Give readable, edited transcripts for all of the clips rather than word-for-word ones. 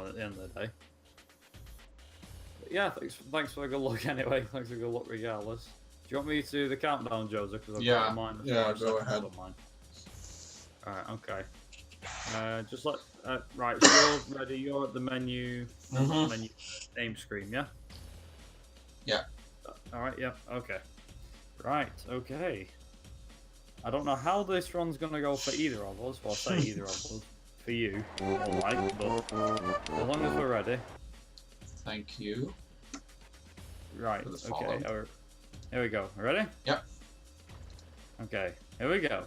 at the end of the day. But yeah, thanks for a good look anyway. Thanks for a good look regardless. Do you want me to do the countdown, Joseph? Yeah, go ahead. Alright, okay. Just let right. So you're ready. You're at the menu. Menu name screen. Yeah. Yeah. All right. Yeah. Okay. Right. Okay. I don't know how this run's gonna go for either of us. Well, say either of us. For you, alright. But as long as we're ready. Thank you. Right. Okay. Here we go. Ready? Yep. Okay. Here we go.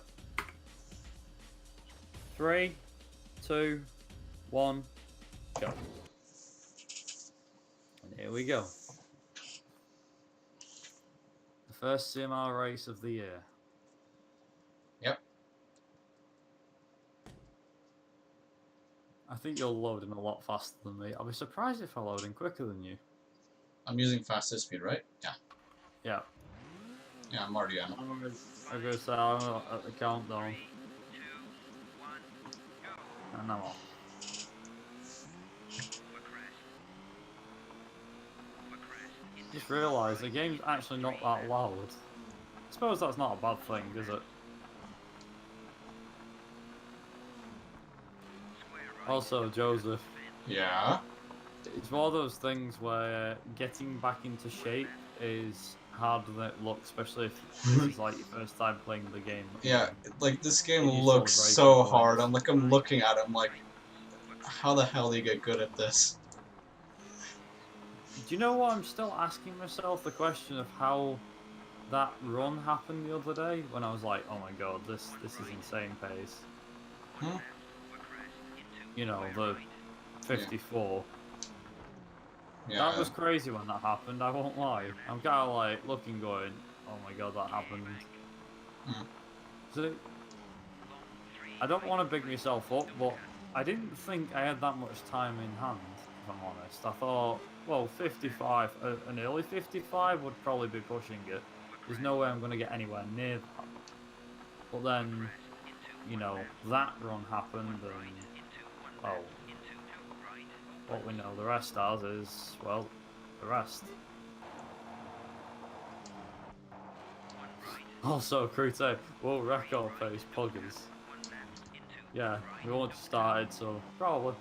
3, 2, 1, go. And here we go. The first CMR race of the year. Yep. I think you're loading a lot faster than me. I'll be surprised if I load in quicker than you. I'm using fastest speed, right? Yeah. Yeah. Yeah, I'm already on. I'm going to say I'm at the countdown. And I'm off. Just realised the game's actually not that loud. I suppose that's not a bad thing, is it? Also, Joseph. Yeah? It's one of those things where getting back into shape is harder than it looks, especially if this is like your first time playing the game. Yeah, like this game looks so hard. I'm looking at it, I'm like, how the hell do you get good at this? Do you know what? I'm still asking myself the question of how that run happened the other day when I was like, oh my god, this is insane pace. Hmm? You know, the 54. Yeah. That was crazy when that happened, I won't lie. I'm kind of like looking going, oh my god, that happened. Hmm. So, I don't want to big myself up, but I didn't think I had that much time in hand, if I'm honest. I thought, well, 55, an early 55 would probably be pushing it. There's no way I'm going to get anywhere near that. But then, you know, that run happened, and, well, what we know the rest as is, well, the rest. Also, Crute, well, record pace puggers. Yeah, we only started, so probably.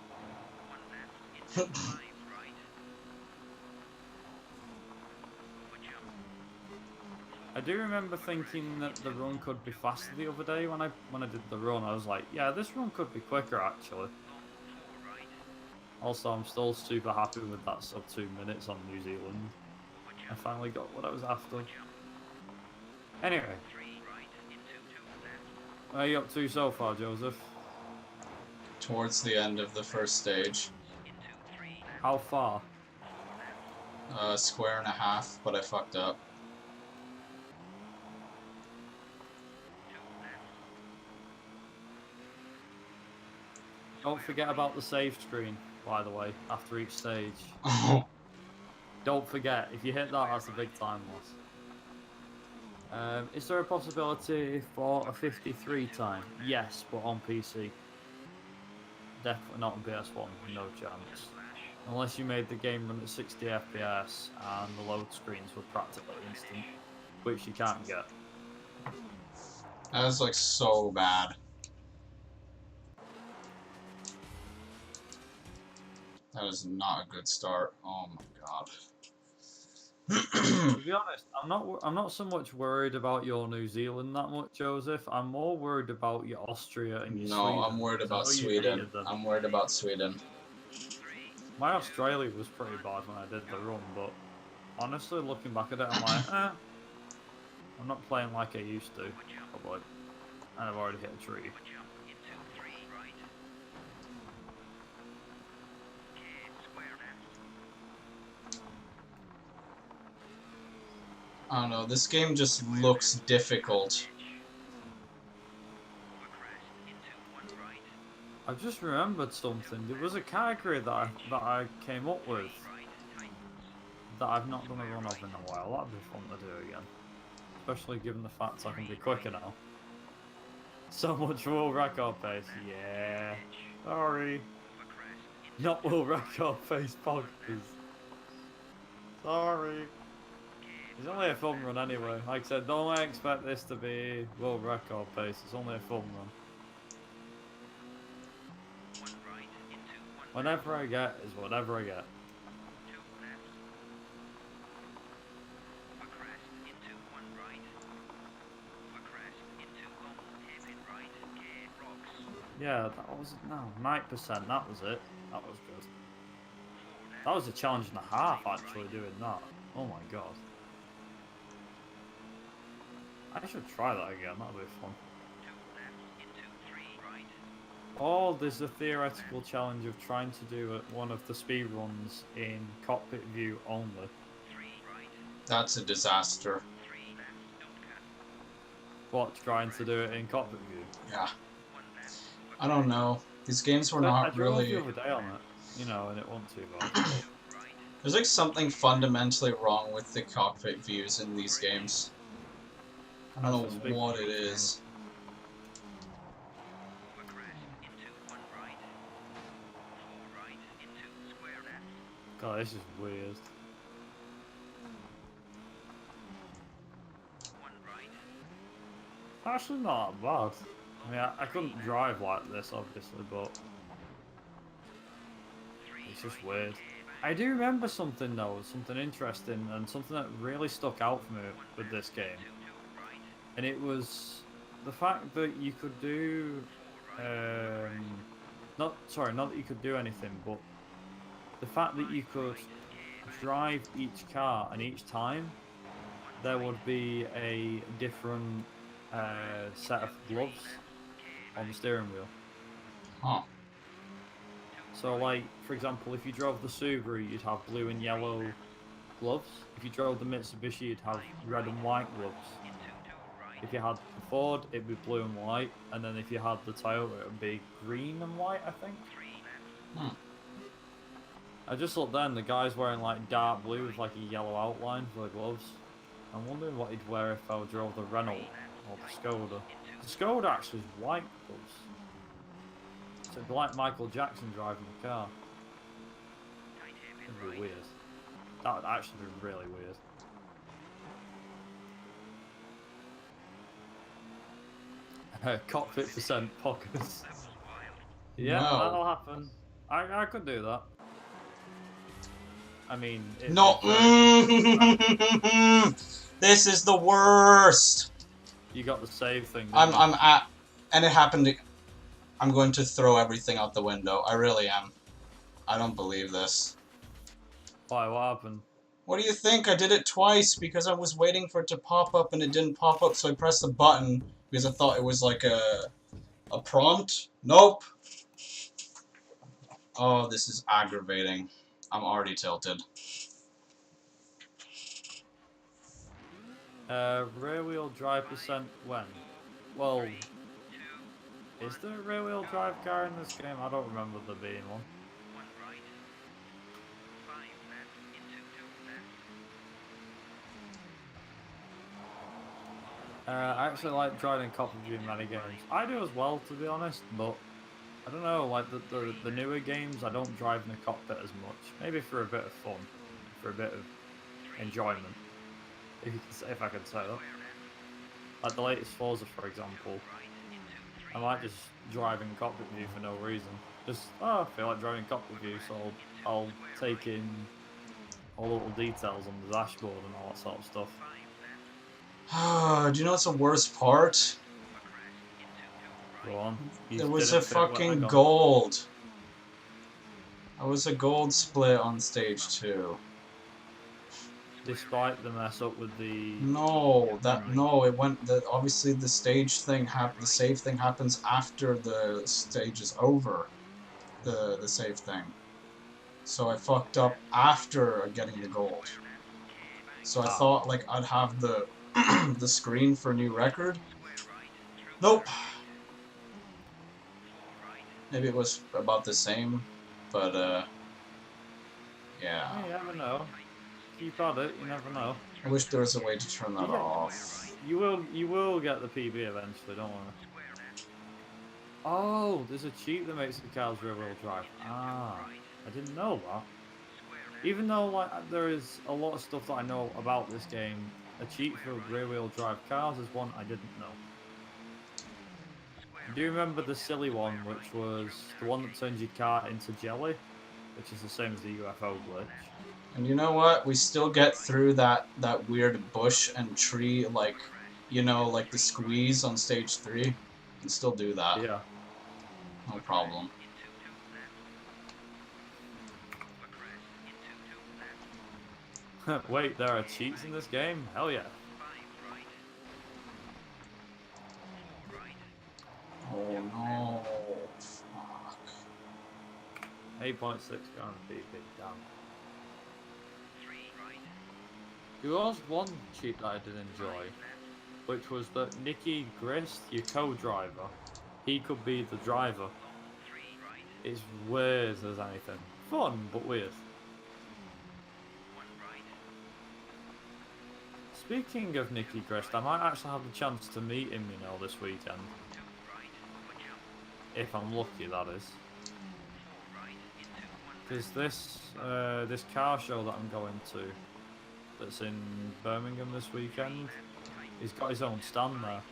I do remember thinking that the run could be faster the other day when I did the run. I was like, yeah, this run could be quicker actually. Also, I'm still super happy with that sub 2 minutes on New Zealand. I finally got what I was after. Anyway, where are you up to so far, Joseph? Towards the end of the first stage. How far? Square and a half, but I fucked up. Don't forget about the save screen, by the way, after each stage. Oh. Don't forget, if you hit that, that's a big time loss. Is there a possibility for a 53 time? Yes, but on PC. Definitely not on PS1, no chance. Unless you made the game run at 60 FPS and the load screens were practically instant, which you can't get. That was like so bad. That is not a good start. Oh my god. To be honest, I'm not so much worried about your New Zealand that much, Joseph. I'm more worried about your Austria and your Sweden. No, I'm worried about Sweden. I'm worried about Sweden. My Australia was pretty bad when I did the run, but honestly, looking back at it, I'm like, I'm not playing like I used to, probably. And I've already hit a tree. I don't know, this game just looks difficult. I've just remembered something. There was a category that I came up with that I've not done a run of in a while. That'd be fun to do again. Especially given the fact I can be quicker now. So much for record pace. Yeah. Sorry. Not will record face poggers. Sorry. It's only a fun run anyway. Like I said, don't expect this to be world record pace. It's only a fun run. Whatever I get is whatever I get. Yeah, that was no 9%. That was it. That was good. That was a challenge and a half actually doing that. Oh my god. I should try that again. That'll be fun. Oh, there's a theoretical challenge of trying to do one of the speed runs in cockpit view only. That's a disaster. What, trying to do it in cockpit view? Yeah. I don't know. These games were I not drove really... the other day on it, you know, and it wasn't too bad. There's like something fundamentally wrong with the cockpit views in these games. I don't know what it is. God, this is weird. Actually not bad. I mean, I couldn't drive like this, obviously, but it's just weird. I do remember something though, something interesting, and something that really stuck out for me with this game. And it was the fact that you could do, not that you could do anything, but the fact that you could drive each car, and each time there would be a different set of gloves on the steering wheel. Huh. So, like, for example, if you drove the Subaru, you'd have blue and yellow gloves. If you drove the Mitsubishi, you'd have red and white gloves. If you had the Ford, it'd be blue and white. And then if you had the Toyota, it would be green and white, I think. I just looked then, the guy's wearing, like, dark blue with, like, a yellow outline for the gloves. I'm wondering what he'd wear if I drove the Renault or the Skoda. The Skoda actually is white gloves. So it'd be like Michael Jackson driving the car. It'd be weird. That would actually be really weird. Cockpit percent pockets. Yeah, No. that'll happen. I could do that. I mean... No! This is the worst! You got the save thing. I'm at... And it happened to... I'm going to throw everything out the window. I really am. I don't believe this. Why, what happened? What do you think? I did it twice because I was waiting for it to pop up and it didn't pop up, so I pressed the button because I thought it was like a prompt. Nope. Oh, this is aggravating. I'm already tilted. Rear wheel drive percent when? Well, is there a rear wheel drive car in this game? I don't remember there being one. I actually like driving cockpit view in many games. I do as well, to be honest, but I don't know, like the newer games, I don't drive in the cockpit as much. Maybe for a bit of fun, for a bit of enjoyment, if I could say that. Like the latest Forza, for example, I might just drive in cockpit view for no reason. Just, oh, I feel like driving cockpit view, so I'll take in all the little details on the dashboard and all that sort of stuff. Do you know what's the worst part? Go on. There was a fucking gold. I was a gold split on stage 2. Despite the mess up with the... No, it went, obviously the stage thing the save thing happens after the stage is over. The save thing. So I fucked up after getting the gold. So I thought, like, I'd have the, the screen for new record. Nope. Maybe it was about the same, but, yeah. You never know. Keep at it, you never know. I wish there was a way to turn that off. You will get the PB eventually, don't worry. Oh, there's a cheat that makes the cars rear wheel drive. Ah. I didn't know that. Even though like there is a lot of stuff that I know about this game, a cheat for rear-wheel drive cars is one I didn't know. Do you remember the silly one, which was the one that turns your car into jelly, which is the same as the UFO glitch? And you know what? We still get through that weird bush and tree, like, you know, like the squeeze on stage 3. We can still do that. Yeah. No problem. Wait, there are cheats in this game? Hell yeah. Oh no. Fuck. 8.6 gonna be big damn. There was one cheat that I did enjoy, which was that Nicky Grist, your co-driver, he could be the driver. It's weird as anything. Fun, but weird. Speaking of Nicky Grist, I might actually have the chance to meet him, you know, this weekend. If I'm lucky, that is. Because this car show that I'm going to, that's in Birmingham this weekend, he's got his own stand there,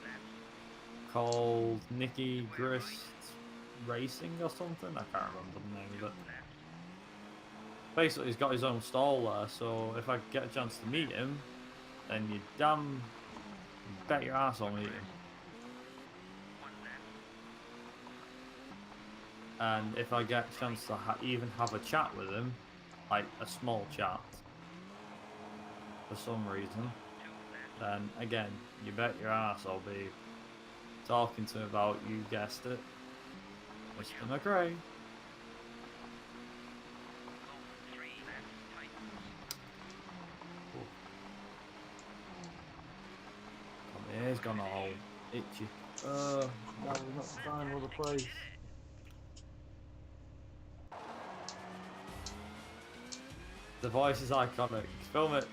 called Nicky Grist Racing or something. I can't remember the name of it. Basically, he's got his own stall there, so if I get a chance to meet him, then you bet your ass I'll meet him. And if I get a chance to even have a chat with him, like a small chat, for some reason, then again, you bet your ass I'll be talking to him about, you guessed it, Mr. McRae. Come here, he's gone all itchy. Now we're not finding another place. The voice is iconic. Film it.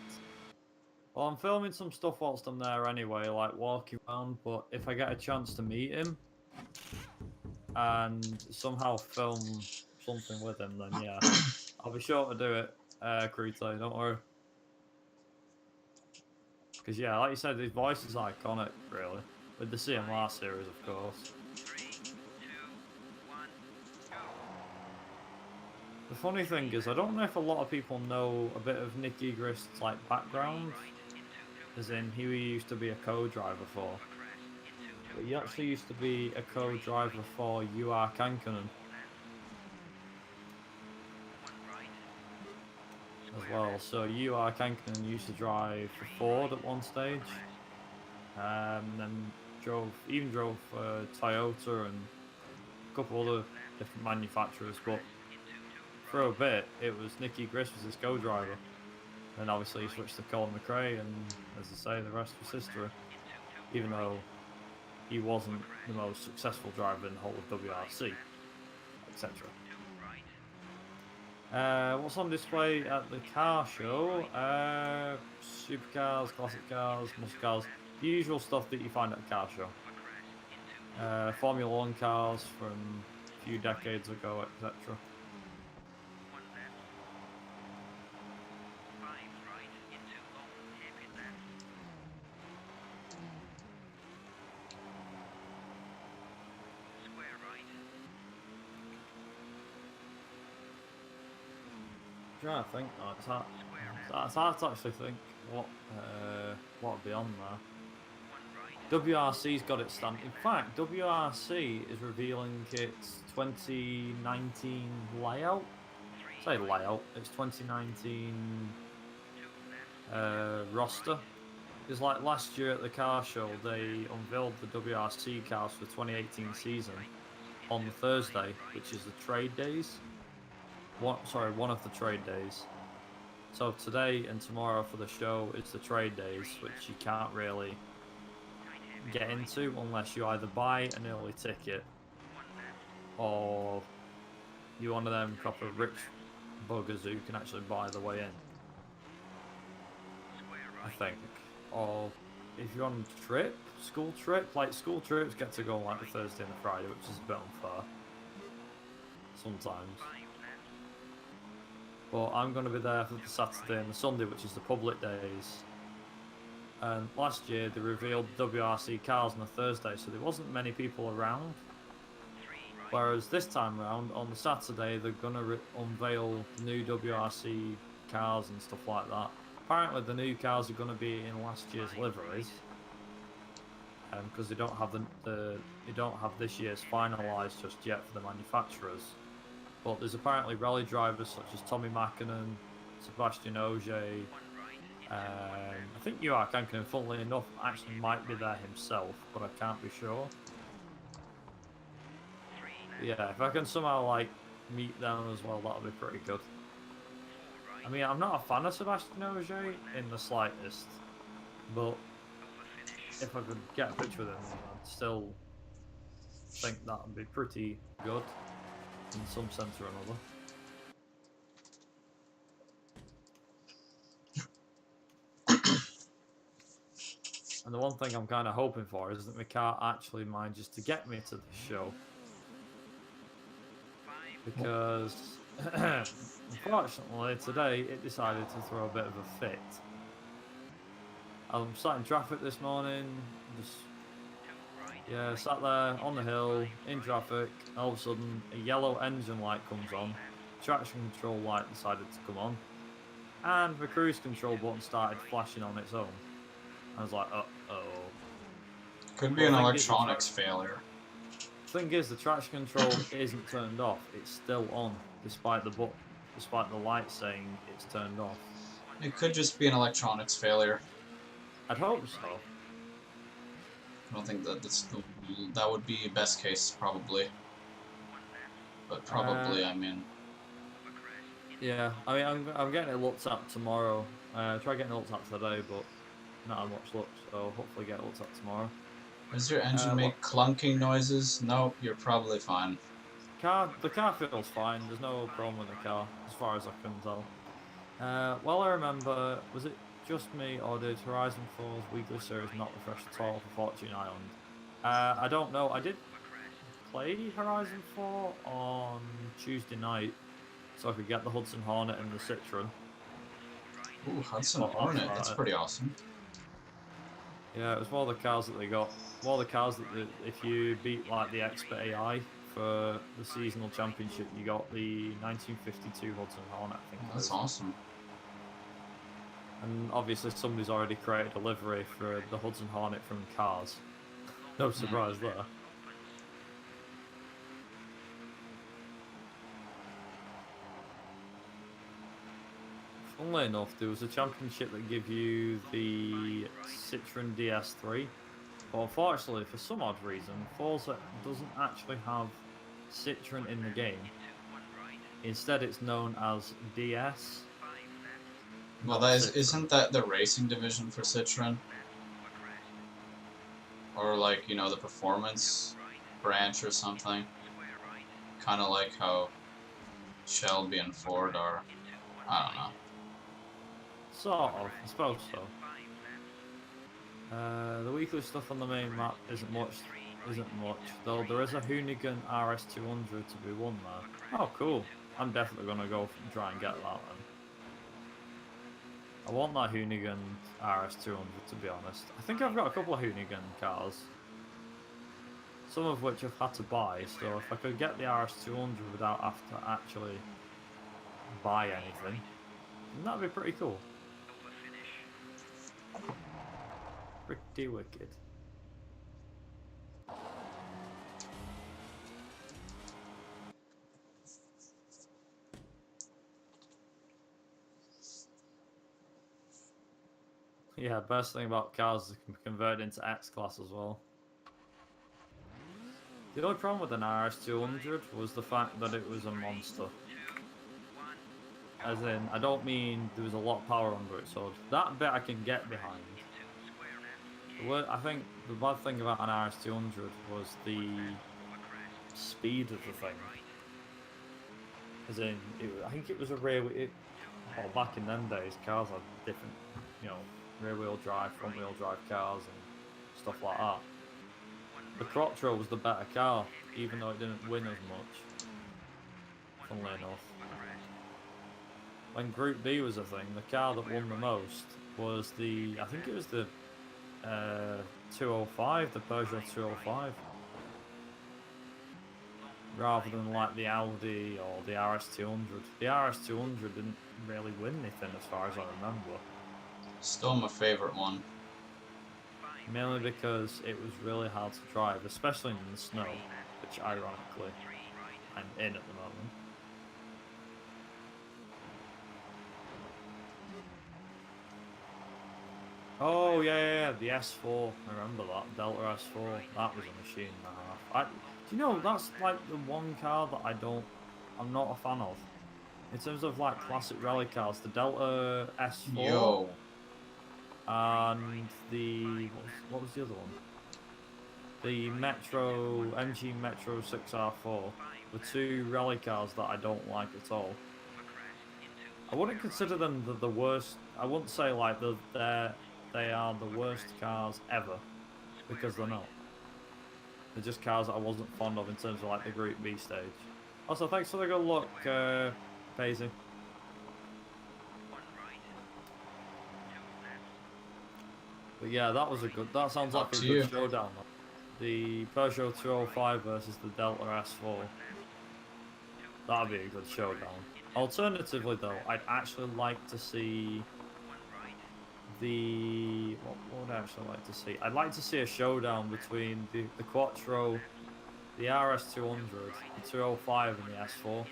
Well, I'm filming some stuff whilst I'm there anyway, like walking around, but if I get a chance to meet him and somehow film something with him, then yeah, I'll be sure to do it, Crete, don't worry. Because yeah, like you said, his voice is iconic, really. With the CMR series, of course. The funny thing is, I don't know if a lot of people know a bit of Nicky Grist's like background, as in he used to be a co-driver for, but he actually used to be a co-driver for UR Kankanen as well. So UR Kankanen used to drive for Ford at one stage, and then drove Toyota and a couple other different manufacturers, but for a bit, it was Nicky Grist was his co-driver. And obviously he switched to Colin McRae, and as I say, the rest was history. Even though he wasn't the most successful driver in the whole of WRC, etc. What's on display at the car show? Supercars, classic cars, muscle cars, the usual stuff that you find at a car show. Formula 1 cars from a few decades ago, etc. I'm trying to think. No, it's hard to actually think what would be on there. WRC's got its stand. In fact, WRC is revealing its 2019 layout. Say layout. It's 2019 roster. Because like last year at the car show, they unveiled the WRC cars for the 2018 season on Thursday, which is the trade days. One of the trade days. So today and tomorrow for the show is the trade days, which you can't really get into unless you either buy an early ticket or you're one of them proper rich buggers who can actually buy the way in, I think. Or if you're on a trip, school trips get to go on like the Thursday and the Friday, which is a bit unfair sometimes. But I'm going to be there for the Saturday and the Sunday, which is the public days. And last year they revealed WRC cars on a Thursday, so there wasn't many people around. Whereas this time around, on the Saturday, they're going to unveil the new WRC cars and stuff like that. Apparently the new cars are going to be in last year's liveries. Because they don't have they don't have this year's finalised just yet for the manufacturers. But there's apparently rally drivers such as Tommy Mäkinen, Sebastian Ogier, I think Juha Kankinen, funnily enough, actually might be there himself, but I can't be sure. Yeah, if I can somehow like meet them as well, that'll be pretty good. I mean, I'm not a fan of Sebastian Ogier in the slightest, but if I could get a picture with him, I'd still think that would be pretty good in some sense or another. And the one thing I'm kind of hoping for is that my car actually manages to get me to the show. Because, unfortunately, today it decided to throw a bit of a fit. I'm sat in traffic this morning, just sat there on the hill in traffic. All of a sudden, a yellow engine light comes on, traction control light decided to come on, and the cruise control button started flashing on its own. I was like, uh-oh. Could be an electronics failure. Thing is, the traction control isn't turned off; it's still on, despite the light saying it's turned off. It could just be an electronics failure. I'd hope so. I don't think that that would be best case, probably. But probably, I mean. Yeah, I mean, I'm getting it looked at tomorrow. Try getting it looked at today, but not had much luck, so hopefully get it looked at tomorrow. Does your engine make clunking noises? No, you're probably fine. The car feels fine. There's no problem with the car, as far as I can tell. Well, I remember, was it just me, or did Horizon 4's weekly series not refresh at all for Fortune Island? I don't know. I did play Horizon 4 on Tuesday night, so I could get the Hudson Hornet and the Citroen. Ooh, Hudson Hornet, that's pretty awesome. Yeah, it was one of the cars that they got. One of the cars that if you beat like the Expert AI for the seasonal championship, you got the 1952 Hudson Hornet, I think. That's awesome. And obviously somebody's already created a livery for the Hudson Hornet from Cars. No surprise there. Funnily enough, there was a championship that gave you the Citroen DS3, but unfortunately, for some odd reason, Forza doesn't actually have Citroen in the game. Instead, it's known as DS. Well, isn't that the racing division for Citroen? Or like, you know, the performance branch or something? Kind of like how Shelby and Ford are. I don't know. Sort of, I suppose so. The weekly stuff on the main map isn't much, though there is a Hoonigan RS200 to be won there. Oh, cool. I'm definitely going to go and try and get that one. I want that Hoonigan RS200, to be honest. I think I've got a couple of Hoonigan cars, some of which I've had to buy, so if I could get the RS200 without having to actually buy anything, that'd be pretty cool. Pretty wicked. Yeah, best thing about cars is it can be converted into X-Class as well. The only problem with an RS200 was the fact that it was a monster. As in, I don't mean there was a lot of power under it, so that bit I can get behind. I think the bad thing about an RS200 was the speed of the thing. As in, I think it was a rear wheel. Well, back in them days, cars had different, you know, rear wheel drive, front wheel drive cars and stuff like that. The Quattro was the better car, even though it didn't win as much. Funnily enough. when Group B was a thing, the car that won the most was the, I think it was the 205, the Peugeot 205. Rather than like the Audi or the RS200. The RS200 didn't really win anything as far as I remember. Still my favorite one. Mainly because it was really hard to drive, especially in the snow, which ironically I'm in at the moment. Oh yeah, the S4. I remember that Delta S4. That was a machine and a half. Do you know that's like the one car that I'm not a fan of. In terms of like classic rally cars, the Delta S4 Yo. and the what was the other one? The MG Metro 6R4 were two rally cars that I don't like at all. I wouldn't consider them the worst. I wouldn't say like they are the worst cars ever, because they're not. They're just cars that I wasn't fond of in terms of like the Group B stage. Also, thanks for the good luck, Paisley. But yeah, that was a good. That sounds like a good showdown. The Peugeot 205 versus the Delta S4. That'd be a good showdown. Alternatively, though, I'd actually like to see the what would I actually like to see? I'd like to see a showdown between the Quattro, the RS200, the 205, and the S4,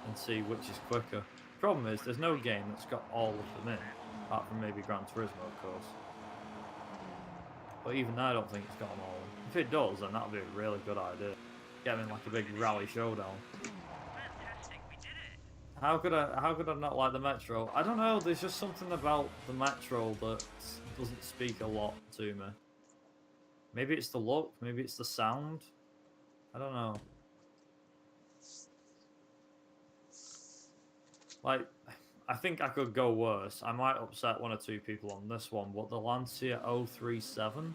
and see which is quicker. Problem is, there's no game that's got all of them in, apart from maybe Gran Turismo, of course. But even I don't think it's got them all in. If it does, then that'd be a really good idea. Get them in like a big rally showdown. How could I not like the Metro? I don't know, there's just something about the Metro that doesn't speak a lot to me. Maybe it's the look, maybe it's the sound. I don't know. Like, I think I could go worse. I might upset one or two people on this one, but the Lancia 037?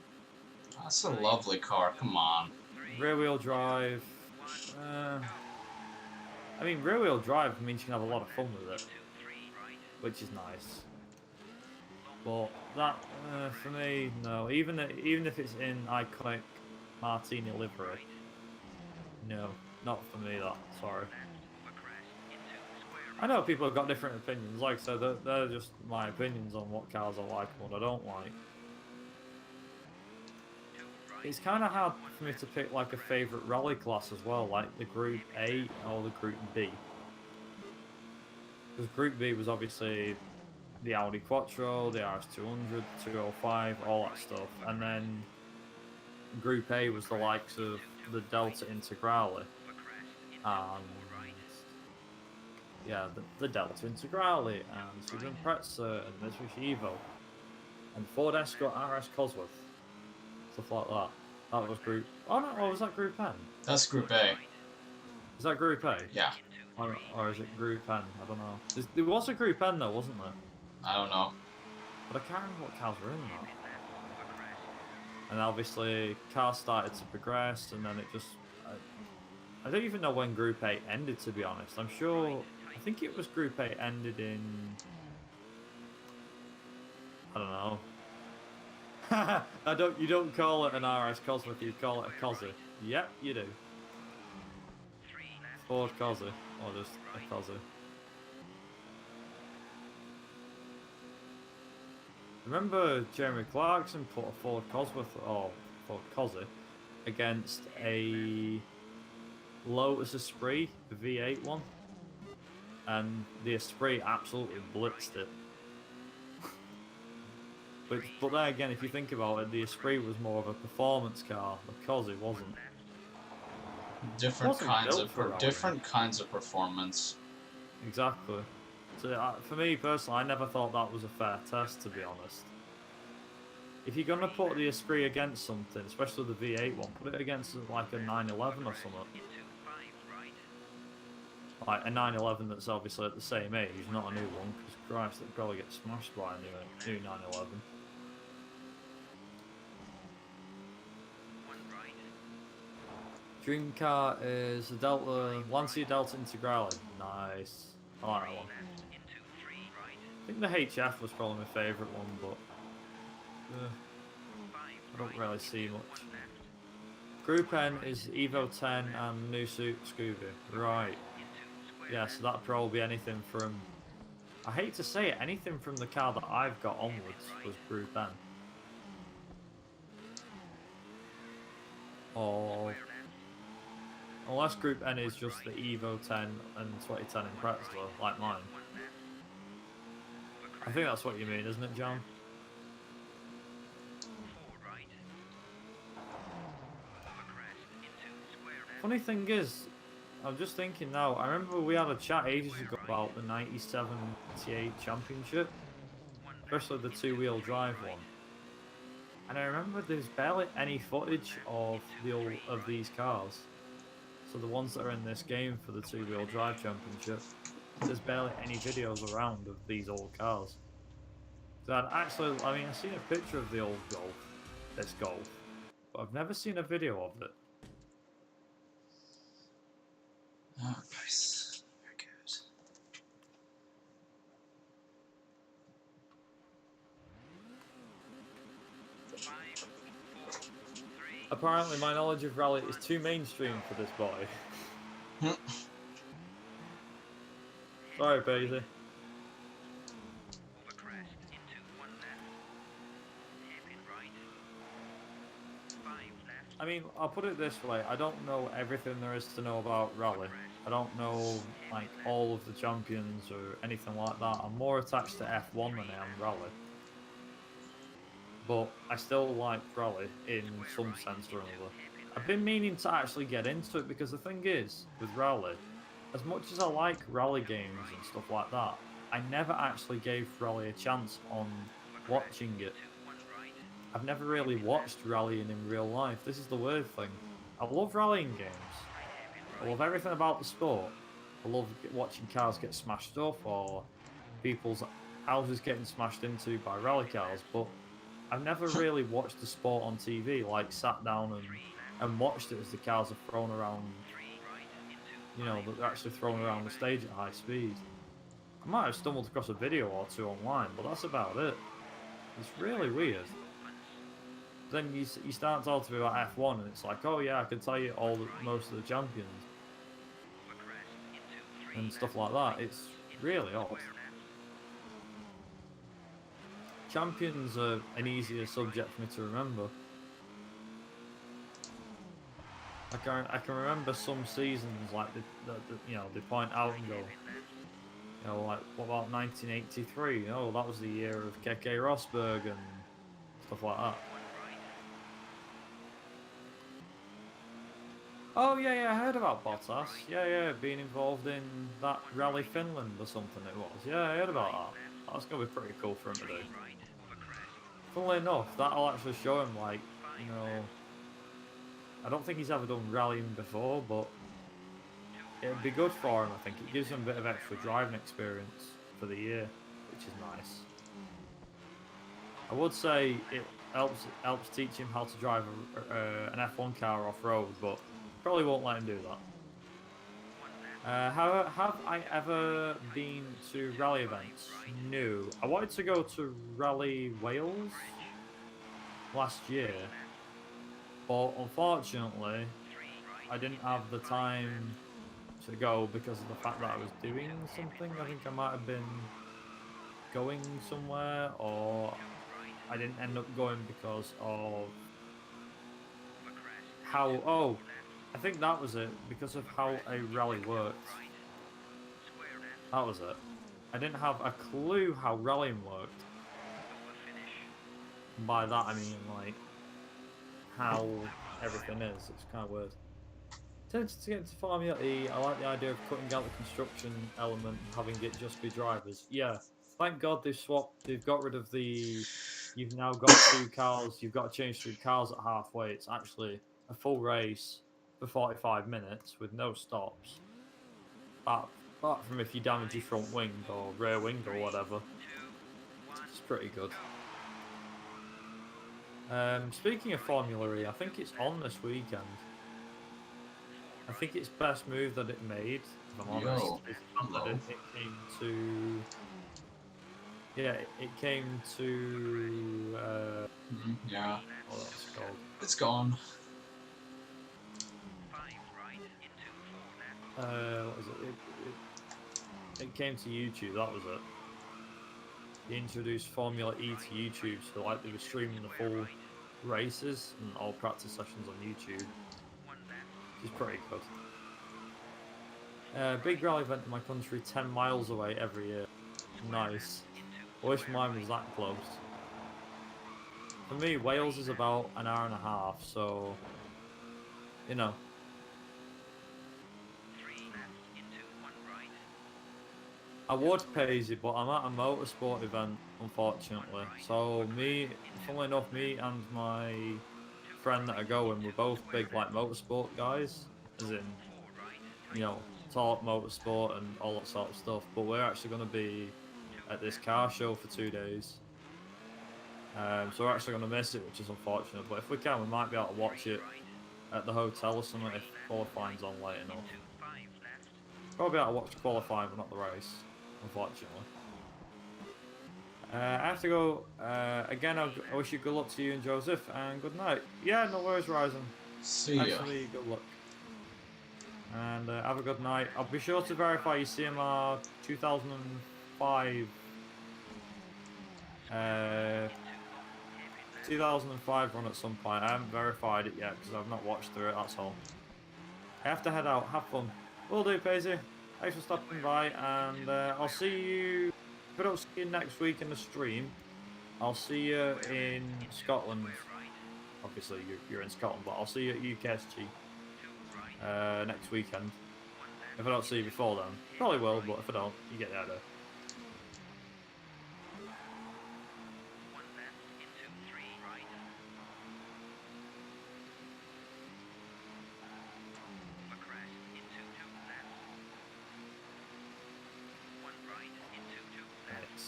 That's a lovely car, come on. Rear-wheel drive. I mean, rear-wheel drive means you can have a lot of fun with it, which is nice. But that, for me, no. Even if it's in iconic Martini livery, no, not for me. That, sorry. I know people have got different opinions. Like I said, they're just my opinions on what cars I like and what I don't like. It's kind of hard for me to pick like a favourite rally class as well, like the Group A or the Group B. Because Group B was obviously the Audi Quattro, the RS200, 205, all that stuff. And then Group A was the likes of the Delta Integrale. And yeah, the Delta Integrale and Subaru Impreza and Mitsubishi Evo. And Ford Escort RS Cosworth. Stuff like that. That was Group... Oh no, or was that Group N? That's Group A. Is that Group A? Yeah. Or is it Group N? I don't know. There was a Group N though, wasn't there? I don't know. But I can't remember what cars were in that. And obviously, cars started to progress, and then it just... I don't even know when Group A ended, to be honest. I'm sure... I think it was Group A ended in... I don't know. You don't call it an RS Cosworth, you call it a Cosy. Yep, you do. Ford Cosy, or just a Cosy. Remember Jeremy Clarkson put a Ford Cosworth, or Ford Cosy, against a Lotus Esprit, the V8 one, and the Esprit absolutely blitzed it. But then again, if you think about it, the Esprit was more of a performance car. The Cosy wasn't. Different kinds of performance. Exactly. So for me personally, I never thought that was a fair test, to be honest. If you're gonna put the Esprit against something, especially the V8 one, put it against like a 911 or something. Like a 911 that's obviously at the same age, not a new one, because Christ, it'd probably get smashed by a new 911. Dream car is the Lancia Delta Integrale. Nice. I like that one. I think the HF was probably my favourite one, but I don't really see much. Group N is Evo 10 and New Suit Scooby. Right. Yeah, so that'd probably be anything from... I hate to say it, anything from the car that I've got onwards was Group N. Or... Unless Group N is just the Evo 10 and 2010 Impreza, like mine. I think that's what you mean, isn't it, John? Funny thing is, I'm just thinking now, I remember we had a chat ages ago about the 97-98 championship, especially the two-wheel drive one. And I remember there's barely any footage of these cars. So the ones that are in this game for the two-wheel drive championship, there's barely any videos around of these old cars. So I've seen a picture of the old Golf, this Golf, but I've never seen a video of it. Oh, nice. Very good. Apparently my knowledge of rally is too mainstream for this boy. Sorry, Basie. I mean, I'll put it this way, I don't know everything there is to know about rally. I don't know, like, all of the champions or anything like that. I'm more attached to F1 than I am rally. But I still like rally in some sense or another. I've been meaning to actually get into it because the thing is, with rally, as much as I like rally games and stuff like that, I never actually gave rally a chance on watching it. I've never really watched rallying in real life. This is the weird thing. I love rallying games. I love everything about the sport. I love watching cars get smashed up or people's houses getting smashed into by rally cars, but I've never really watched the sport on TV, like sat down and watched it as the cars are thrown around, you know, they're actually thrown around the stage at high speed. I might have stumbled across a video or two online, but that's about it. It's really weird. Then you start talking to me about F1 and it's like, oh yeah, I can tell you most of the champions and stuff like that. It's really odd. Champions are an easier subject for me to remember. I can remember some seasons like they point out and go, you know, like what about 1983? Oh, that was the year of Keke Rosberg and stuff like that. Oh yeah, I heard about Bottas. Yeah, being involved in that Rally Finland or something it was. Yeah, I heard about that. That's gonna be pretty cool for him to do. Funnily enough, that'll actually show him, like, you know, I don't think he's ever done rallying before, but it'd be good for him, I think. It gives him a bit of extra driving experience for the year, which is nice. I would say it helps teach him how to drive an F1 car off-road, but probably won't let him do that. Have I ever been to rally events? No. I wanted to go to Rally Wales last year, but unfortunately I didn't have the time to go because of the fact that I was doing something. I think I might have been going somewhere, or I didn't end up going because of how... I think that was it, because of how a rally worked. That was it. I didn't have a clue how rallying worked. And by that I mean, like, how everything is. It's kind of weird. Tended to get into Formula E. I like the idea of cutting out the construction element and having it just be drivers. Yeah, thank God they've got rid of the... You've now got two cars, you've got to change through cars at halfway. It's actually a full race for 45 minutes with no stops. Apart from if you damage your front wing or rear wing or whatever. It's pretty good. Speaking of Formula E, I think it's on this weekend. I think it's best move that it made. I if I'm honest. Yo, It's not that hello. it came to. Yeah, it came to. Yeah, What that's called. it's gone. What was it? It came to YouTube. That was it. They introduced Formula E to YouTube, so like they were streaming the full races and all practice sessions on YouTube, which is pretty good. Big rally event in my country, 10 miles away every year. Nice. I wish mine was that close. For me, Wales is about an hour and a half, so you know. I would Paisley, but I'm at a motorsport event, unfortunately. So funnily enough, me and my friend that are going, we're both big like motorsport guys, as in, you know, talk motorsport and all that sort of stuff. But we're actually going to be at this car show for 2 days. So we're actually going to miss it, which is unfortunate. But if we can, we might be able to watch it at the hotel or something if qualifying's on late enough. Probably able to watch qualifying, but not the race, unfortunately. I have to go. Again, I wish you good luck to you and Joseph, and good night. Yeah, no worries, Ryzen. See ya. Actually, good luck. And have a good night. I'll be sure to verify your CMR 2005. 2005 run at some point. I haven't verified it yet because I've not watched through it, that's all. I have to head out. Have fun. Will do, Paisley. Thanks for stopping by, and I'll see you. If I don't see you next week in the stream, I'll see you in Scotland. Obviously, you're in Scotland, but I'll see you at UKSG next weekend. If I don't see you before then, probably will, but if I don't, you get the idea.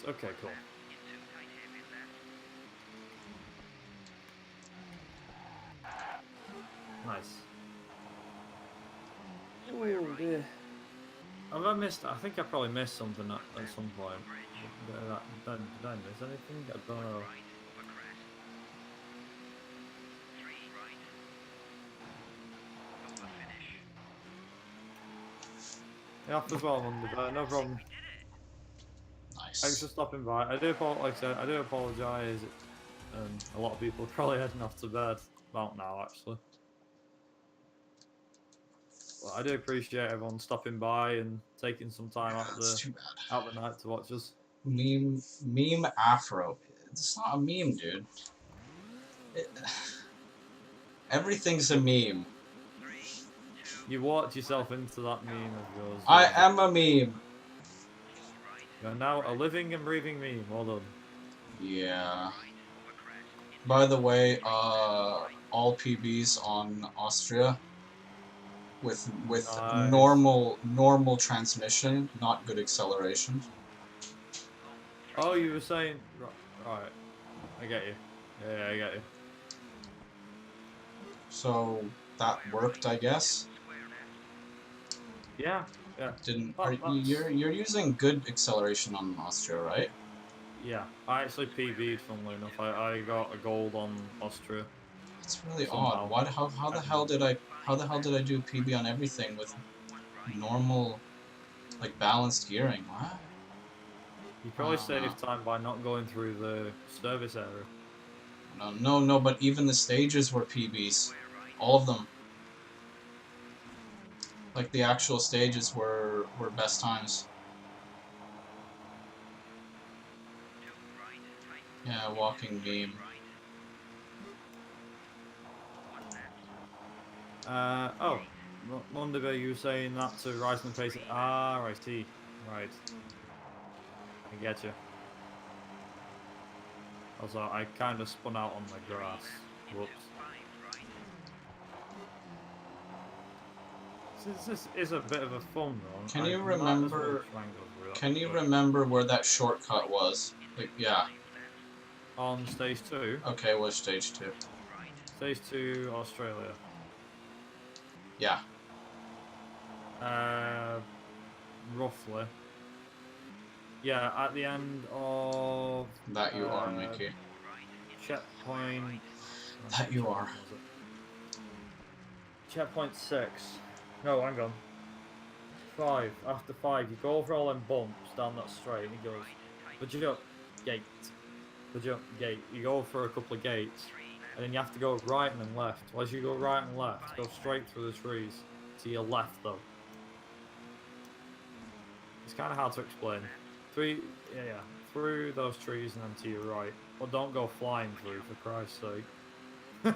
Okay, cool. Nice. Oh dear. Have I missed? I think I probably missed something at some point. Did I miss anything? I don't know. Yeah, off as well, Monday. No problem. Nice. Thanks for stopping by. I do apologise. A lot of people are probably heading off to bed about now, actually. But I do appreciate everyone stopping by and taking some time out the night to watch us. Meme Afro. It's not a meme, dude. Everything's a meme. You walked yourself into that meme of yours. I am a meme. You're now a living and breathing meme. Well done. Yeah. By the way, all PBs on Austria with Nice. normal transmission, not good acceleration. Oh, you were saying right. I get you. Yeah, I get you. So that worked, I guess. Yeah, yeah. You're using good acceleration on Austria, right? Yeah, I actually PB'd, funnily enough. I got a gold on Austria. It's really Somehow. odd. How the hell did I do PB on everything with normal, like, balanced gearing? What? You probably saved time by not going through the service area. No, but even the stages were PBs. All of them. Like, the actual stages were best times. Yeah, walking game. Oh, Monday, you were saying that to Rise and Pace. Ah, right, right. I get you. Also, I kind of spun out on the grass. Whoops. Since this is a bit of a fun run, Can you remember? Can you remember where that shortcut was? Like, yeah. On stage 2. Okay, it was stage 2. Stage 2, Australia. Yeah. roughly. Yeah, at the end of That you are, Mickey. checkpoint. That you are. Was it? Checkpoint 6. No, hang on. 5. After 5, you go over all them bumps down that straight, and he goes, budge up, gate. Budge up, gate. You go for a couple of gates, and then you have to go right and then left. Well, as you go right and left, go straight through the trees to your left, though. It's kind of hard to explain. Yeah, through those trees and then to your right. But don't go flying through, for Christ's sake.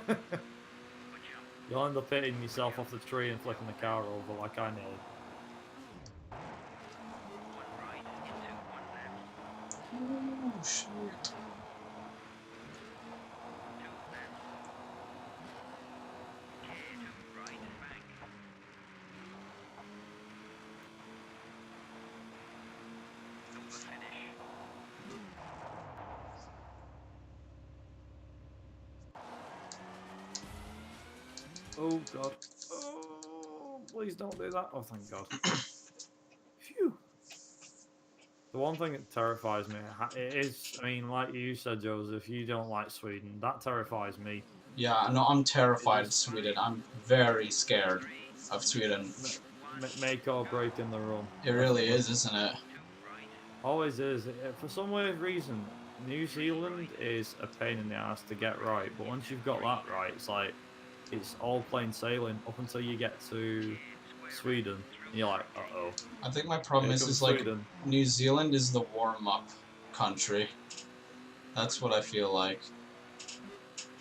You'll end up hitting yourself off the tree and flicking the car over like I did. Oh, shit. Oh god. Oh, please don't do that. Oh, thank god. Phew. The one thing that terrifies me, it is, I mean, like you said, Joseph, you don't like Sweden. That terrifies me. Yeah, no, I'm terrified of Sweden. I'm very scared of Sweden. Make or break in the run. It really is, isn't it? Always is. For some weird reason, New Zealand is a pain in the ass to get right, but once you've got that right, it's like, it's all plain sailing up until you get to Sweden. And you're like, uh-oh. I think my problem is like, Sweden. New Zealand is the warm-up country. That's what I feel like.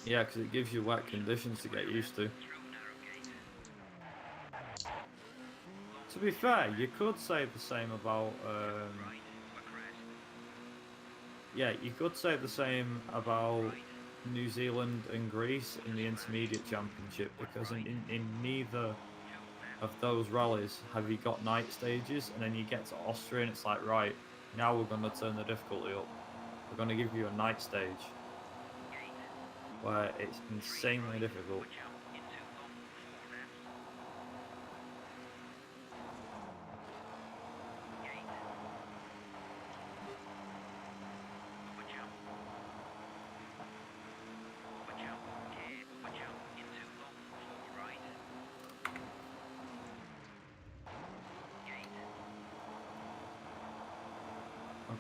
Yeah, because it gives you wet conditions to get used to. To be fair, you could say the same about... yeah, you could say the same about New Zealand and Greece in the Intermediate Championship, because in neither of those rallies have you got night stages, and then you get to Austria and it's like, right, now we're going to turn the difficulty up. We're going to give you a night stage where it's insanely difficult.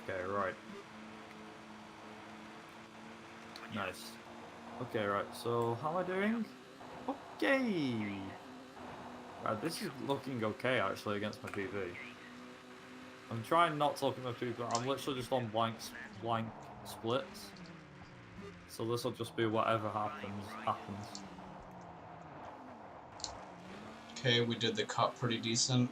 Okay, right. Nice. Okay, right, so how am I doing? Okay! Right, this is looking okay, actually, against my PB. I'm trying not to look at my PB, I'm literally just on blank splits. So this will just be whatever happens. Okay, we did the cut pretty decent.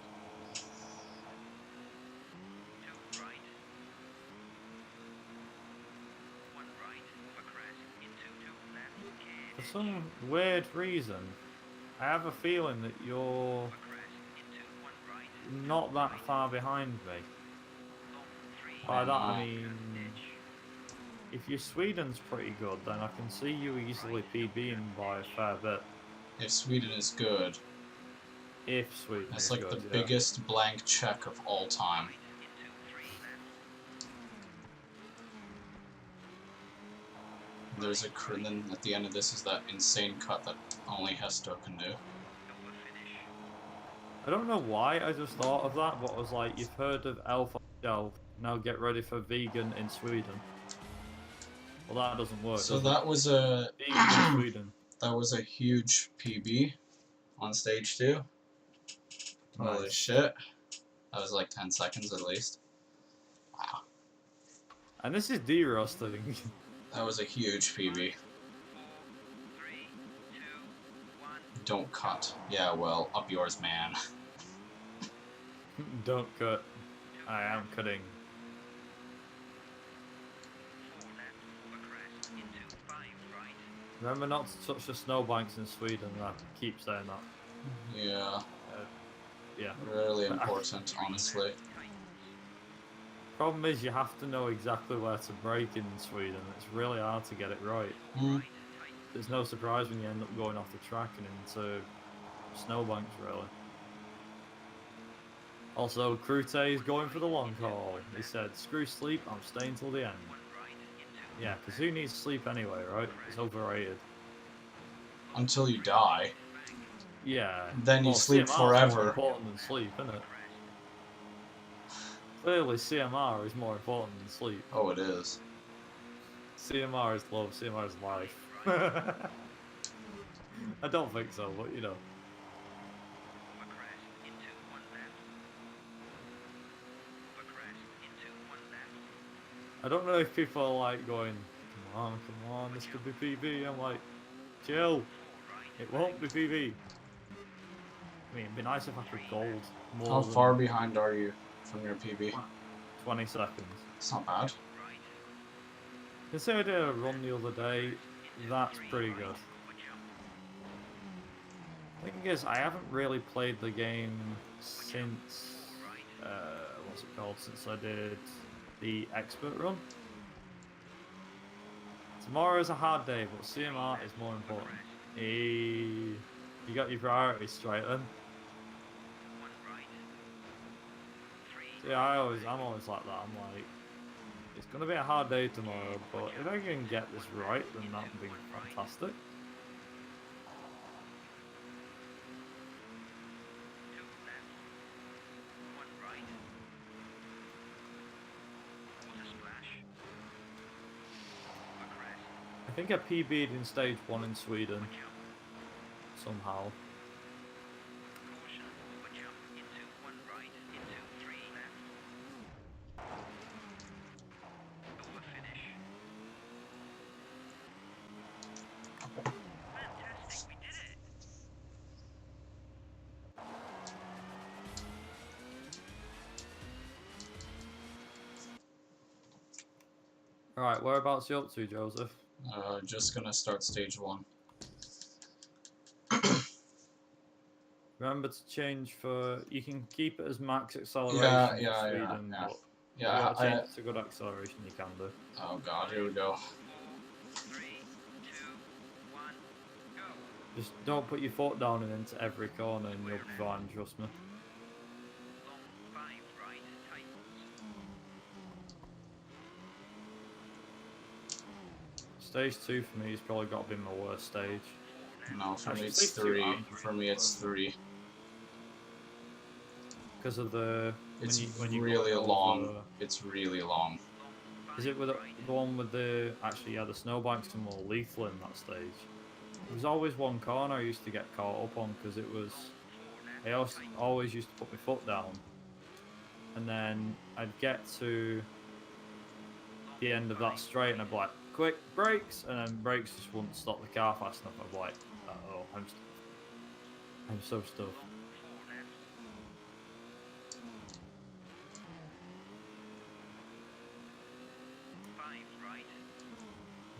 For some weird reason, I have a feeling that you're not that far behind me. By that I mean, if your Sweden's pretty good, then I can see you easily PBing by a fair bit. If Sweden is good. If Sweden That's is like good, the biggest blank check of all time. There's a and then at the end of this is that insane cut that only Hesto can do. I don't know why I just thought of that, but I was like, you've heard of Elf on Shelf, now get ready for vegan in Sweden. Well, that doesn't work. So that was a vegan in Sweden. That was a huge PB on stage 2. Nice. Holy shit. That was like 10 seconds at least. Wow. And this is de-rusting. That was a huge PB. Don't cut. Yeah, well, up yours, man. Don't cut. I am cutting. Remember not to touch the snowbanks in Sweden. I keep saying that. Yeah. Yeah. Really important, honestly. Problem is, you have to know exactly where to brake in Sweden. It's really hard to get it right. Mm. There's no surprise when you end up going off the track and into snowbanks, really. Also, Crute is going for the long haul. He said, screw sleep, I'm staying till the end. Yeah, because who needs sleep anyway, right? It's overrated. Until you die. Yeah. Then you Well, sleep CMR is more forever. important than sleep, isn't it? Clearly, CMR is more important than sleep. Oh, it is. CMR is love, CMR is life. I don't think so, but you know. I don't know if people are like going, come on, this could be PB. I'm like, chill. It won't be PB. I mean, it'd be nice if I could gold more How than far behind are you from your PB? 20 seconds. It's not bad. Considering I did a run the other day, that's pretty good. The thing is, I haven't really played the game since, what's it called, since I did the expert run. Tomorrow is a hard day, but CMR is more important. Hey, you got your priorities straight then. Yeah, I'm always like that. I'm like, it's gonna be a hard day tomorrow, but if I can get this right, then that would be fantastic. I think I PB'd in stage 1 in Sweden somehow. Alright, whereabouts you up to, Joseph? Just gonna start stage 1. Remember to change for, you can keep it as max acceleration Yeah, for Sweden, but if you yeah. want to change it to good acceleration, you can do. Oh god, here we go. Just don't put your foot down and into every corner and you'll be fine, trust me. Stage 2 for me has probably got to be my worst stage. No, for Actually, me it's stage 2 3. I'm For me it's 3. because of the It's when you really go long. over, It's really long. is it with the one with the actually yeah the snowbanks are more lethal in that stage. There was always one corner I used to get caught up on because it was I always used to put my foot down, and then I'd get to the end of that straight and I'd be like, quick brakes, and then brakes just wouldn't stop the car fast enough. I'd be like, oh, I'm so stuffed.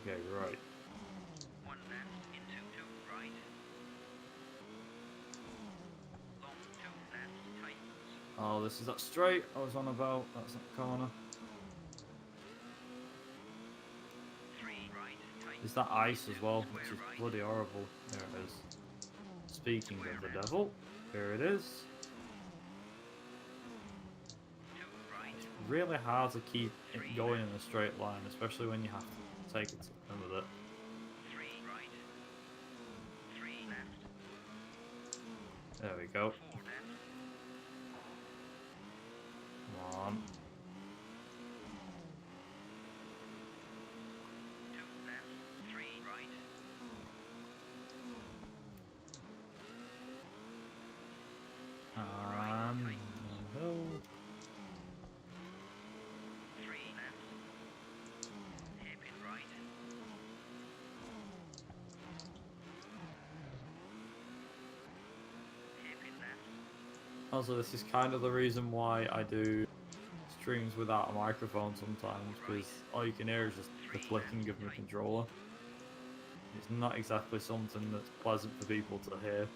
Okay, you're right. Oh, this is that straight I was on about. That's that corner. There's that ice as well, which is bloody horrible. There it is. Speaking of the devil, here it is. It's really hard to keep it going in a straight line, especially when you have to take it to the end with it. There we go. Come on. Also, this is kind of the reason why I do streams without a microphone sometimes, because all you can hear is just the clicking of my controller. It's not exactly something that's pleasant for people to hear.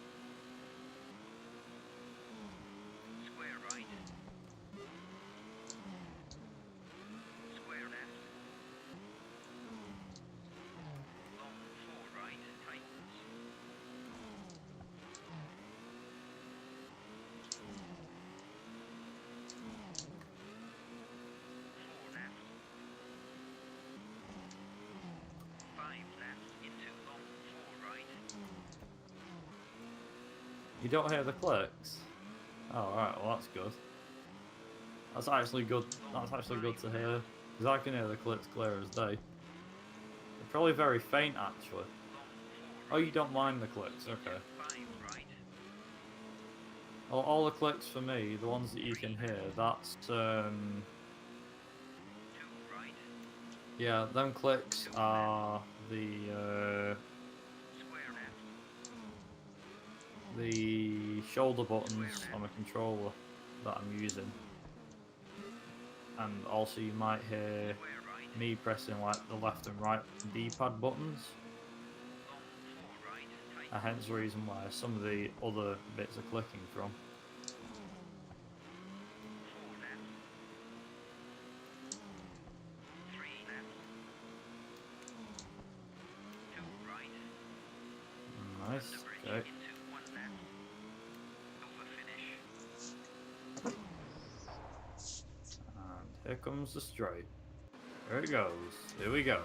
You don't hear the clicks? Oh, alright, well that's good. That's actually good. That's actually good to hear. Because I can hear the clicks clear as day. They're probably very faint, actually. Oh, you don't mind the clicks? Okay. All the clicks for me, the ones that you can hear, that's yeah, them clicks are the shoulder buttons on a controller that I'm using. And also you might hear me pressing like the left and right D-pad buttons. Hence the reason why some of the other bits are clicking from. Nice, okay. And here comes the straight. There it goes. Here we go.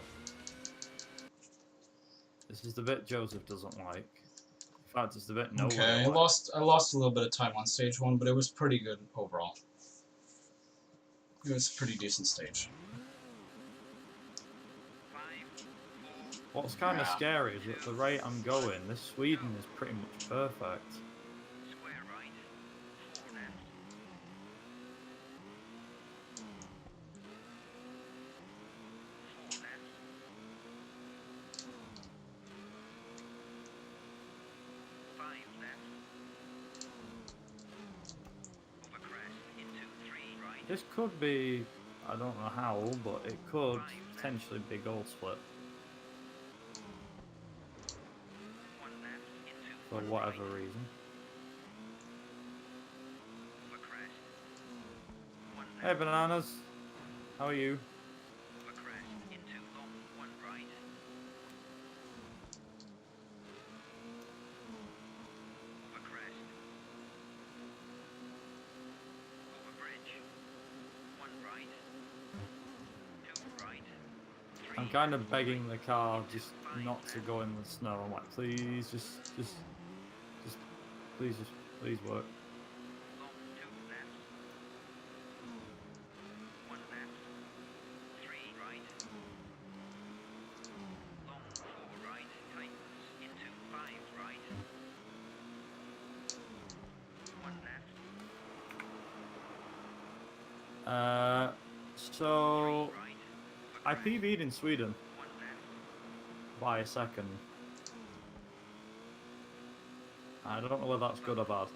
This is the bit Joseph doesn't like. In fact, it's the bit nobody Okay, I likes. lost a little bit of time on stage 1, but it was pretty good overall. It was a pretty decent stage. What's kind of scary is at the rate I'm going, this Sweden is pretty much perfect. This could be, I don't know how, but it could potentially be goal split. For whatever reason. Hey Bananas, how are you? I'm kind of begging the car just not to go in the snow. I'm like, please, please work. So I PB'd in Sweden by a second. I don't know whether that's good or bad.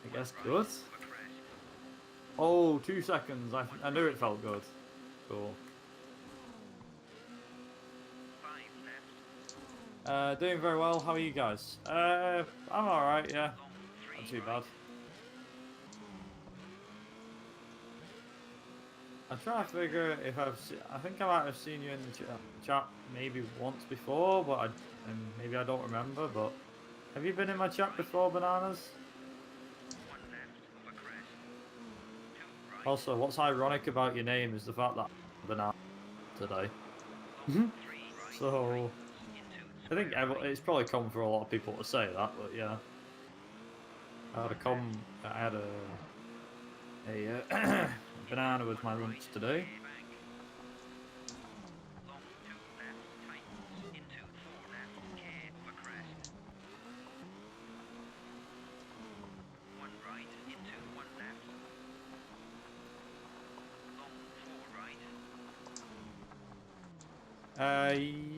I guess good. Oh, 2 seconds. I knew it felt good. Cool. Doing very well. How are you guys? I'm alright, yeah. Not too bad. I try to figure if I think I might have seen you in the chat maybe once before, but maybe I don't remember. But have you been in my chat before, Bananas? Also, what's ironic about your name is the fact that I'm Banana today. So I think it's probably common for a lot of people to say that, but yeah. I had a banana with my lunch today.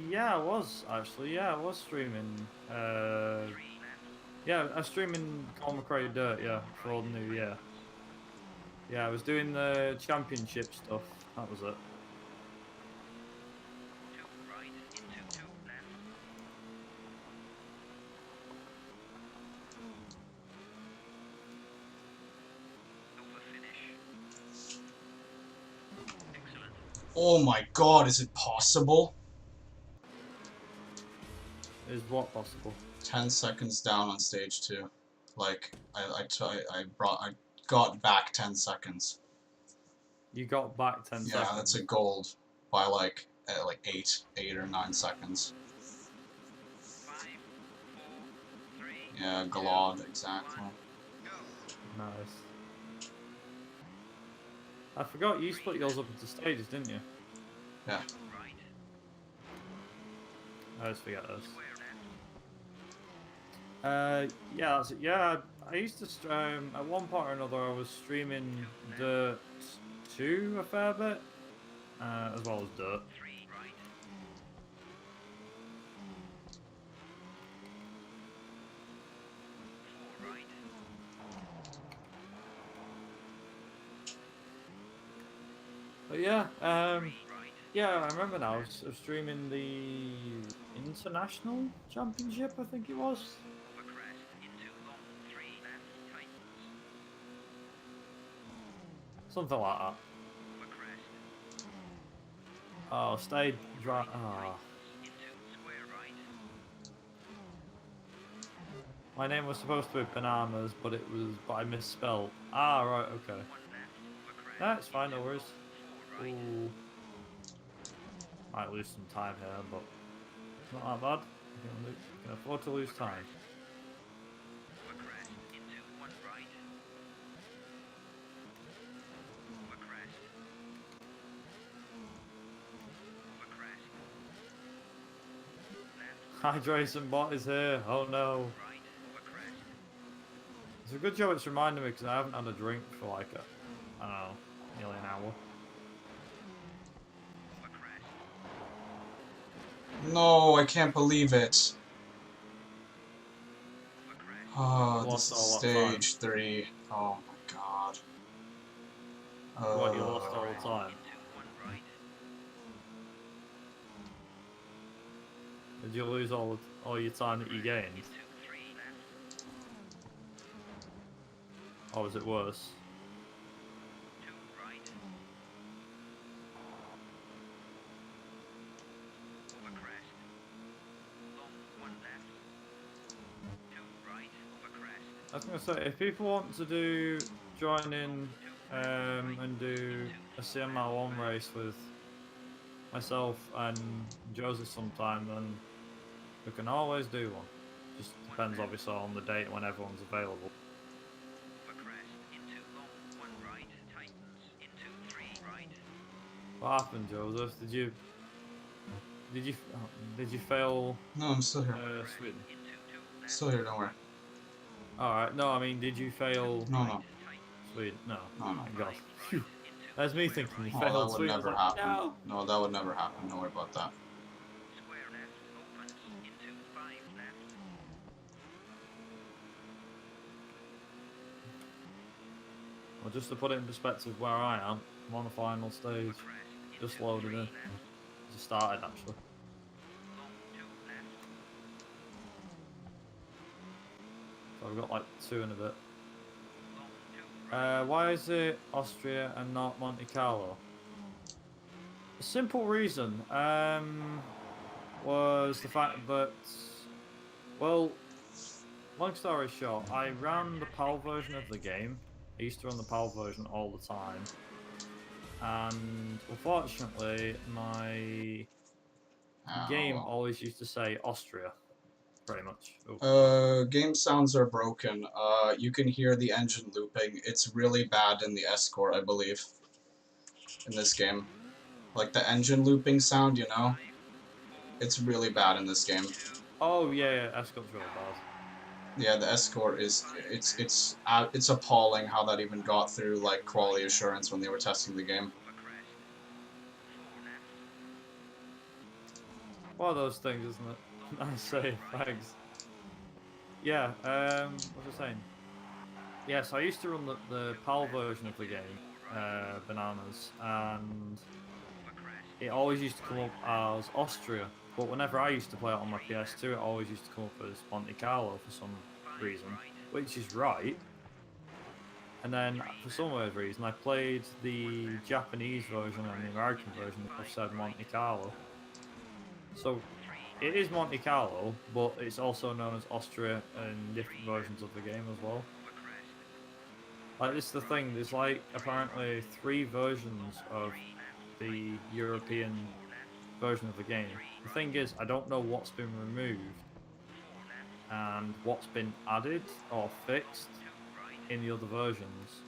Yeah, I was actually. Yeah, I was streaming. Yeah, I was streaming Colin McRae Dirt. Yeah, for the new year. Yeah, I was doing the championship stuff. That was it. Oh my god, is it possible? Is what possible? 10 seconds down on stage 2. Like, I got back 10 seconds. You got back 10 seconds. Yeah, that's a gold by like 8 or 9 seconds. Yeah, Galad, exactly. Nice. I forgot you split yours up into stages, didn't you? Yeah. I always forget those. Yeah, that's it. Yeah, I used to at one point or another I was streaming Dirt 2 a fair bit, as well as Dirt. But yeah, yeah, I remember now. I was streaming the International Championship, I think it was. Something like that. Oh, stayed dry. Ah. My name was supposed to be Bananas, but I misspelled. Ah, right, okay. That's fine, no worries. Ooh. Might lose some time here, but it's not that bad. You can afford to lose time. Hydration bot is here. Oh no. It's a good job it's reminding me because I haven't had a drink for like I don't know, nearly an hour. No, I can't believe it. Oh, this Lost is all that time. stage 3. Oh my god. What, you lost all the time? Did you lose all your time that you gained? Or was it worse? I was gonna say, if people want to join in and do a CMR1 race with myself and Joseph sometime, then we can always do one. Just depends obviously on the date when everyone's available. What happened, Joseph? Did you fail? No, I'm still here. Sweden. Still here, don't worry. Alright, no, I mean, did you fail No. Sweden? No. No. Thank God. Phew. That's me thinking you Oh, failed that would Sweden. never Like, happen. no! No, that would never happen. Don't worry about that. Well, just to put it in perspective where I am, I'm on the final stage. Just loaded in. Just started, actually. So I've got like 2 in a bit. Why is it Austria and not Monte Carlo? A simple reason was the fact that, well, long story short, I ran the PAL version of the game. I used to run the PAL version all the time. And unfortunately, my game always used to say Austria, pretty much. Game sounds are broken. You can hear the engine looping. It's really bad in the Escort, I believe, in this game. Like the engine looping sound, you know? It's really bad in this game. Oh yeah, Escort's really bad. Yeah, the Escort is it's appalling how that even got through like quality assurance when they were testing the game. One of those things, isn't it? Nice save, thanks. Yeah, what was I saying? Yeah, so I used to run the PAL version of the game, Bananas, and it always used to come up as Austria. But whenever I used to play it on my PS2, it always used to come up as Monte Carlo for some reason, which is right. And then, for some weird reason, I played the Japanese version and the American version of said Monte Carlo. So, it is Monte Carlo, but it's also known as Austria in different versions of the game as well. Like, this is the thing, there's like, apparently 3 versions of the European version of the game. The thing is, I don't know what's been removed and what's been added or fixed in the other versions.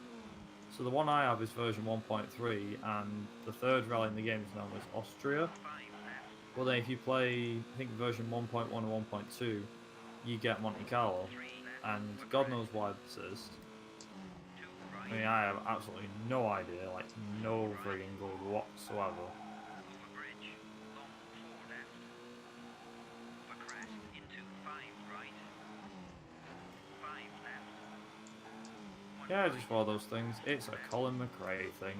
So the one I have is version 1.3, and the third rally in the game is known as Austria. Well, then if you play, I think version 1.1 or 1.2, you get Monte Carlo, and God knows why this is. I mean, I have absolutely no idea, like no frigging clue whatsoever. Yeah, just one of those things. It's a Colin McRae thing.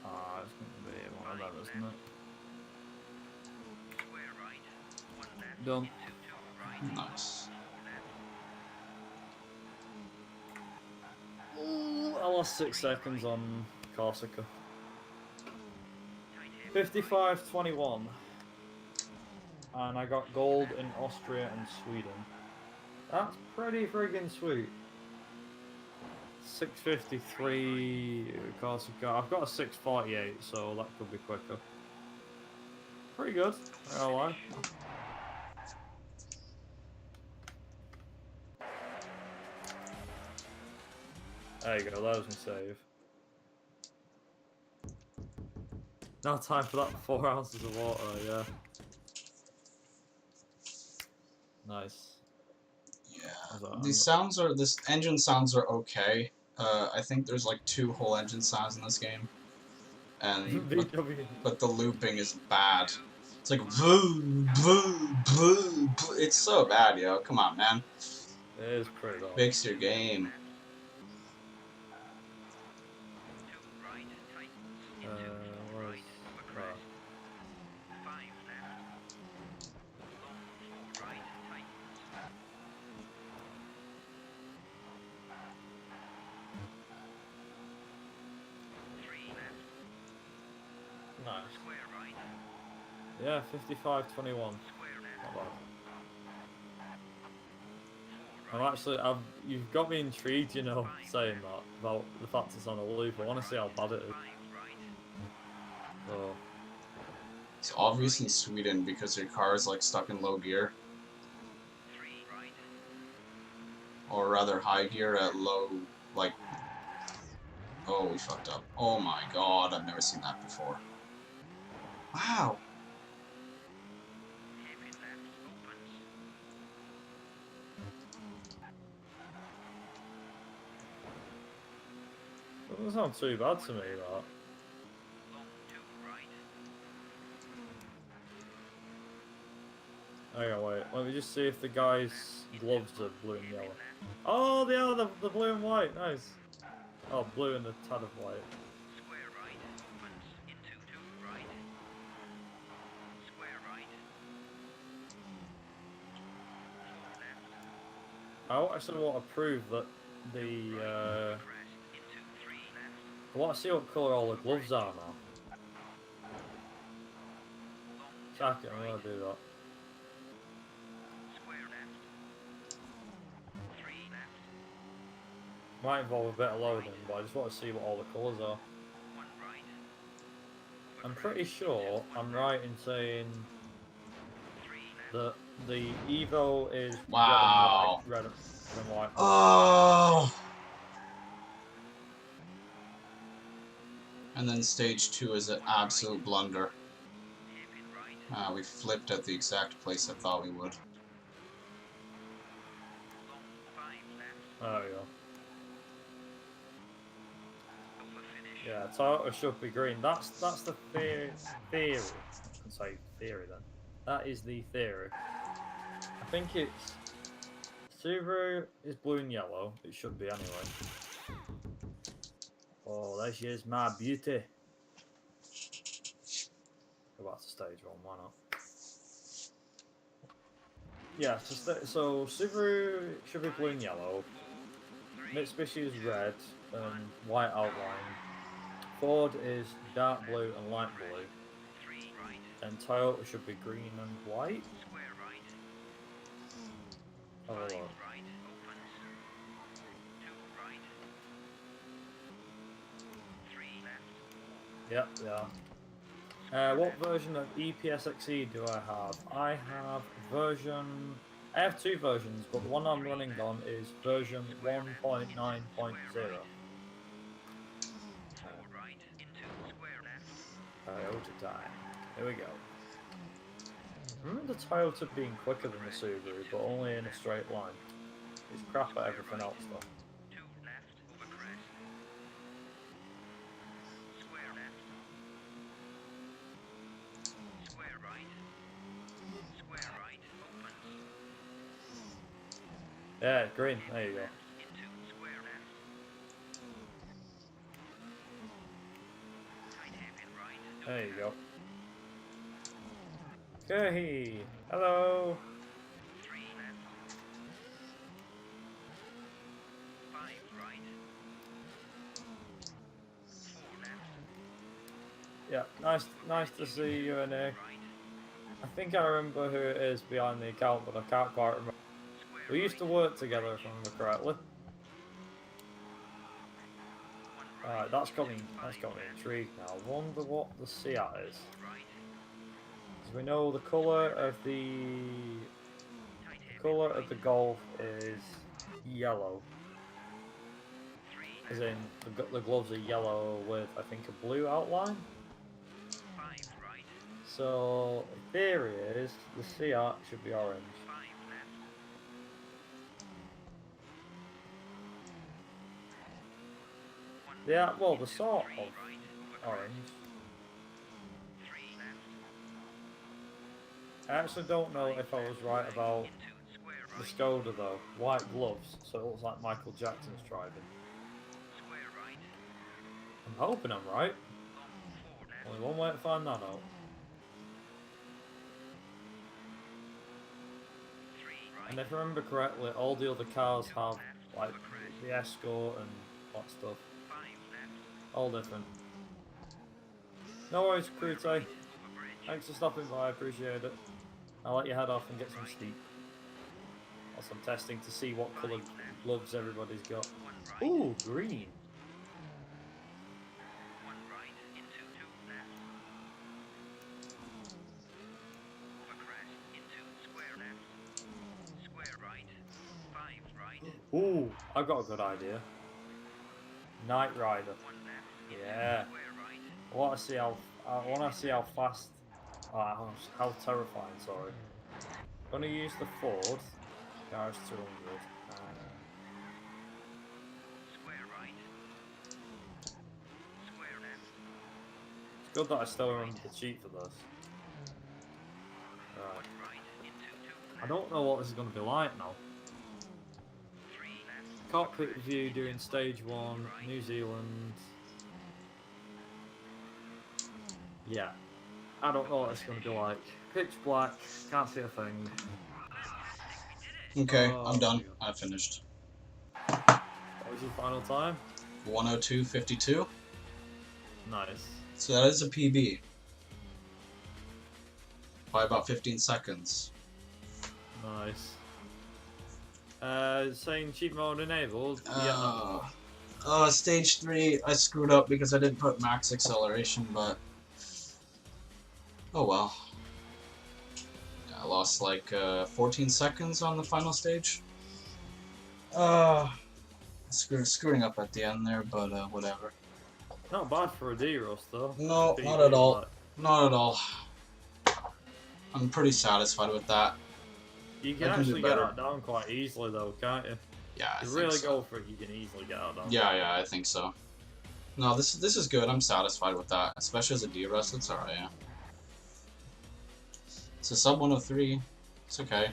Ah, it's going to be one of them, isn't it? Done. Nice. Ooh, I lost 6 seconds on Corsica. 55-21. And I got gold in Austria and Sweden. That's pretty friggin' sweet. 653 Corsica. I've got a 648, so that could be quicker. Pretty good, I don't lie. There you go, that was my save. Now time for that 4 ounces of water, yeah. Nice. Yeah. This engine sounds are okay. I think there's like 2 whole engine sounds in this game. And but the looping is bad. It's like voo, voo, voo, voo. It's so bad, yo. Come on, man. It is pretty bad. Fix your game. Where is that? Nice. Yeah, 55-21. Not bad. You've got me intrigued, you know, saying that, about the fact it's on a loop. I want to see how bad it is. So. It's obviously Sweden because your car is like stuck in low gear. Or rather high gear at low, like... Oh, we fucked up. Oh my god, I've never seen that before. Wow! Doesn't sound too bad to me, that. Hang on, wait. Let me just see if the guy's gloves are blue and yellow. Oh, they are the blue and white. Nice. Oh, blue and a tad of white. I actually want to prove that the. I want to see what colour all the gloves are now. Check it, I'm going to do that. Might involve a bit of loading, but I just want to see what all the colours are. I'm pretty sure I'm right in saying that the Evo is wow. red and white. Oh! And then stage 2 is an absolute blunder. We flipped at the exact place I thought we would. There we go. Yeah, Toyota should be green. That's the theory. I can say theory then. That is the theory. I think it's Subaru is blue and yellow. It should be anyway. Oh, there she is, my beauty. Go back to stage 1. Why not? Yeah, so Subaru should be blue and yellow. Mitsubishi is red and white outline. Ford is dark blue and light blue. And Toyota should be green and white. Oh, hello. Yep, yeah. What version of EPSXE do I have? I have two versions, but the one I'm running on is version 1.9.0. Toyota time. Here we go. Remember the Toyota being quicker than the Subaru, but only in a straight line. It's crap at everything else though. Yeah, green. There you go. There you go. Okay. Hello. Yeah, nice to see you in here. I think I remember who it is behind the account, but I can't quite remember. We used to work together, if I remember correctly. Alright, that's got me intrigued now. I wonder what the Seat is. Because we know the colour of the Golf is yellow. As in, the gloves are yellow with, I think, a blue outline. So, the theory is, the Seat should be orange. Yeah, well, the sort of orange. I actually don't know if I was right about the Skoda though. White gloves, so it looks like Michael Jackson's driving. I'm hoping I'm right. Only one way to find that out. And if I remember correctly, all the other cars have like the Escort and that stuff. All different. No worries, Crute. Thanks for stopping by, I appreciate it. I'll let you head off and get some sleep. Whilst I'm testing to see what colour gloves everybody's got. Ooh, green. Ooh, I've got a good idea. Night Rider. Yeah. I want to see how fast. How terrifying. Sorry. I'm gonna use the Ford. Garage 200. It's good that I still remember the cheat for this. Right. I don't know what this is gonna be like now. Cockpit view doing stage 1, New Zealand. Yeah. I don't know what it's going to be like. Pitch black, can't see a thing. Okay, I'm done. I finished. What was your final time? 102.52. Nice. So that is a PB. By about 15 seconds. Nice. Saying cheat mode enabled. Stage 3, I screwed up because I didn't put max acceleration, but oh well. I lost like 14 seconds on the final stage. Screwing up at the end there, but whatever. Not bad for a D-Rust though. No, not at all. Not at all. I'm pretty satisfied with that. You can actually get that down quite easily though, can't you? Yeah, if you really go for it, you can easily get that down. Yeah, I think so. No, this is good. I'm satisfied with that, especially as a D-Rust. It's alright. Yeah. It's a sub 103. It's okay.